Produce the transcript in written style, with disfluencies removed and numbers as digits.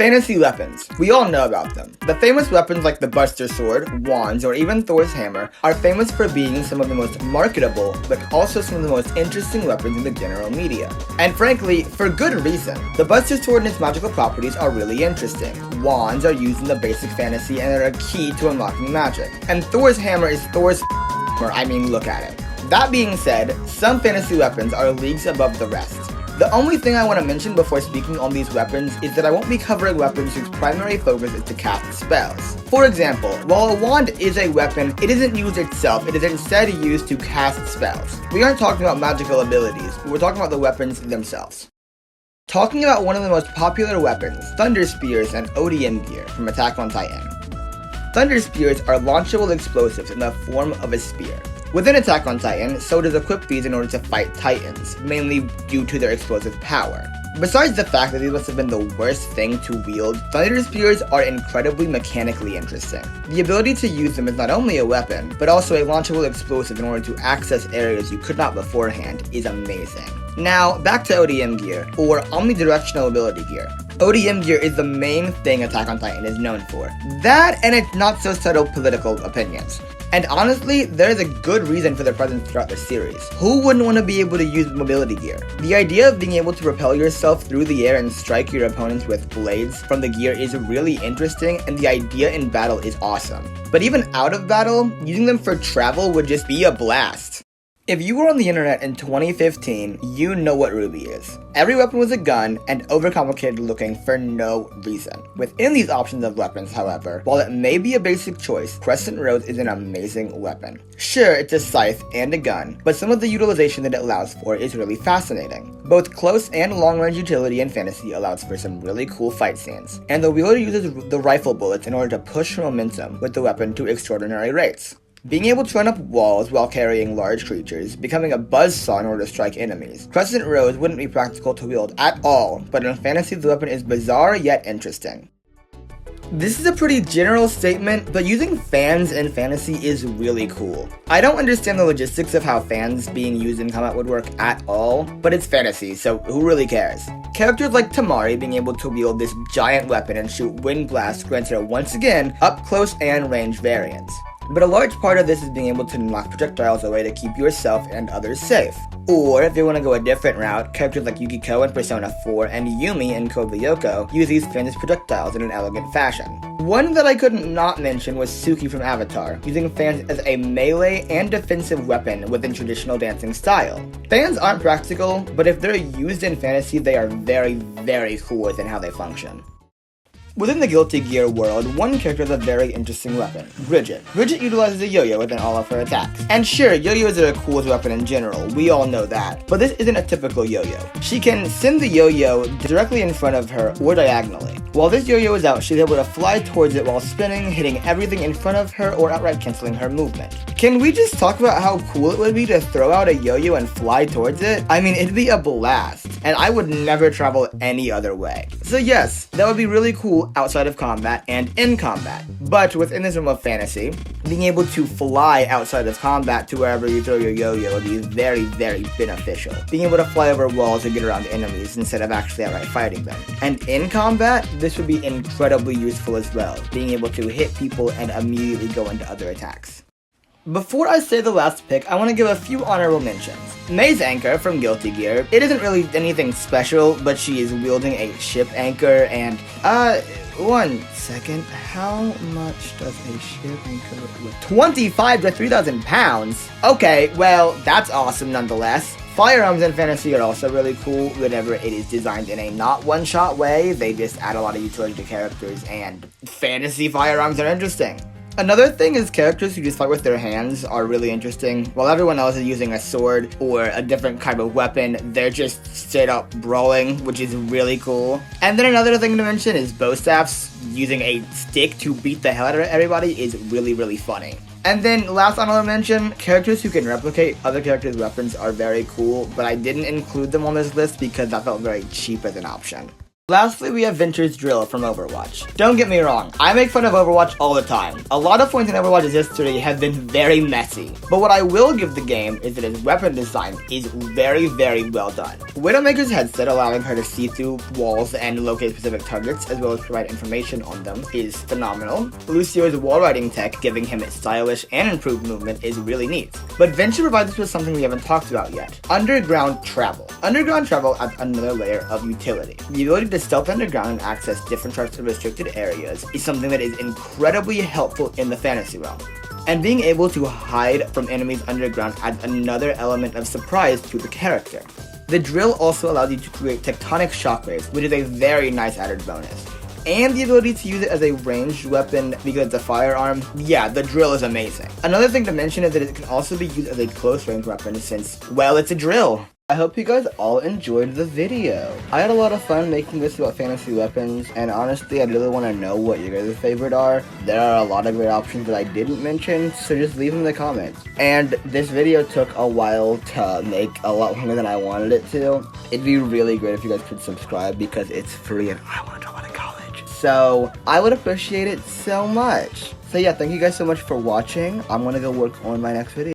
Fantasy weapons. We all know about them. The famous weapons like the Buster Sword, wands, or even Thor's hammer are famous for being some of the most marketable, but also some of the most interesting weapons in the general media. And frankly, for good reason. The Buster Sword and its magical properties are really interesting. Wands are used in the basic fantasy and are a key to unlocking magic. And Thor's hammer is Thor's look at it. That being said, some fantasy weapons are leagues above the rest. The only thing I want to mention before speaking on these weapons is that I won't be covering weapons whose primary focus is to cast spells. For example, while a wand is a weapon, it isn't used itself, it is instead used to cast spells. We aren't talking about magical abilities, we're talking about the weapons themselves. Talking about one of the most popular weapons, Thunder Spears and ODM gear from Attack on Titan. Thunder Spears are launchable explosives in the form of a spear. Within Attack on Titan, soldiers equip these in order to fight titans, mainly due to their explosive power. Besides the fact that these must have been the worst thing to wield, Thunder Spears are incredibly mechanically interesting. The ability to use them as not only a weapon, but also a launchable explosive in order to access areas you could not beforehand is amazing. Now, back to ODM gear, or omnidirectional ability gear. ODM gear is the main thing Attack on Titan is known for. That and its not so subtle political opinions. And honestly, there is a good reason for their presence throughout the series. Who wouldn't want to be able to use mobility gear? The idea of being able to propel yourself through the air and strike your opponents with blades from the gear is really interesting, and the idea in battle is awesome. But even out of battle, using them for travel would just be a blast. If you were on the internet in 2015, you know what Ruby is. Every weapon was a gun and overcomplicated looking for no reason. Within these options of weapons, however, while it may be a basic choice, Crescent Rose is an amazing weapon. Sure, it's a scythe and a gun, but some of the utilization that it allows for is really fascinating. Both close and long-range utility in fantasy allows for some really cool fight scenes, and the wielder uses the rifle bullets in order to push momentum with the weapon to extraordinary rates. Being able to run up walls while carrying large creatures, becoming a buzzsaw in order to strike enemies. Crescent Rose wouldn't be practical to wield at all, but in fantasy the weapon is bizarre yet interesting. This is a pretty general statement, but using fans in fantasy is really cool. I don't understand the logistics of how fans being used in combat would work at all, but it's fantasy, so who really cares? Characters like Tamari being able to wield this giant weapon and shoot wind blasts grants her once again up close and range variants. But a large part of this is being able to knock projectiles away to keep yourself and others safe. Or, if you want to go a different route, characters like Yukiko in Persona 4 and Yumi in Code Lyoko use these famous projectiles in an elegant fashion. One that I couldn't not mention was Suki from Avatar, using fans as a melee and defensive weapon within traditional dancing style. Fans aren't practical, but if they're used in fantasy, they are very, very cool within how they function. Within the Guilty Gear world, one character has a very interesting weapon, Bridget. Bridget utilizes a yo-yo within all of her attacks. And sure, yo-yos are a cool weapon in general, we all know that. But this isn't a typical yo-yo. She can send the yo-yo directly in front of her or diagonally. While this yo-yo is out, she's able to fly towards it while spinning, hitting everything in front of her or outright canceling her movement. Can we just talk about how cool it would be to throw out a yo-yo and fly towards it? I mean, it'd be a blast, and I would never travel any other way. So yes, that would be really cool outside of combat and in combat. But within this realm of fantasy, being able to fly outside of combat to wherever you throw your yo-yo would be very, very beneficial. Being able to fly over walls to get around enemies instead of actually outright fighting them. And in combat, this would be incredibly useful as well, being able to hit people and immediately go into other attacks. Before I say the last pick, I want to give a few honorable mentions. Maze Anchor from Guilty Gear. It isn't really anything special, but she is wielding a ship anchor and, one second, how much does a ship anchor weigh? 25 to 3,000 pounds? Okay, well, that's awesome nonetheless. Firearms in fantasy are also really cool whenever it is designed in a not one-shot way. They just add a lot of utility to characters, and fantasy firearms are interesting. Another thing is characters who just fight with their hands are really interesting. While everyone else is using a sword or a different kind of weapon, they're just straight up brawling, which is really cool. And then another thing to mention is bow staffs. Using a stick to beat the hell out of everybody is really, really funny. And then last honorable mention, characters who can replicate other characters' weapons are very cool, but I didn't include them on this list because that felt very cheap as an option. Lastly, we have Venture's Drill from Overwatch. Don't get me wrong, I make fun of Overwatch all the time. A lot of points in Overwatch's history have been very messy, but what I will give the game is that its weapon design is very, very well done. Widowmaker's headset, allowing her to see through walls and locate specific targets, as well as provide information on them, is phenomenal. Lucio's wall riding tech, giving him stylish and improved movement, is really neat. But Venture provides us with something we haven't talked about yet: underground travel. Underground travel adds another layer of utility. The ability to stealth underground and access different parts of restricted areas is something that is incredibly helpful in the fantasy realm. And being able to hide from enemies underground adds another element of surprise to the character. The drill also allows you to create tectonic shockwaves, which is a very nice added bonus. And the ability to use it as a ranged weapon because it's a firearm, yeah, the drill is amazing. Another thing to mention is that it can also be used as a close range weapon since, well, it's a drill. I hope you guys all enjoyed the video. I had a lot of fun making this about fantasy weapons, and honestly, I really want to know what your guys' favorite are. There are a lot of great options that I didn't mention, so just leave them in the comments. And this video took a while to make, a lot longer than I wanted it to. It'd be really great if you guys could subscribe because it's free and I want to drop out of college. So, I would appreciate it so much. So yeah, thank you guys so much for watching. I'm gonna go work on my next video.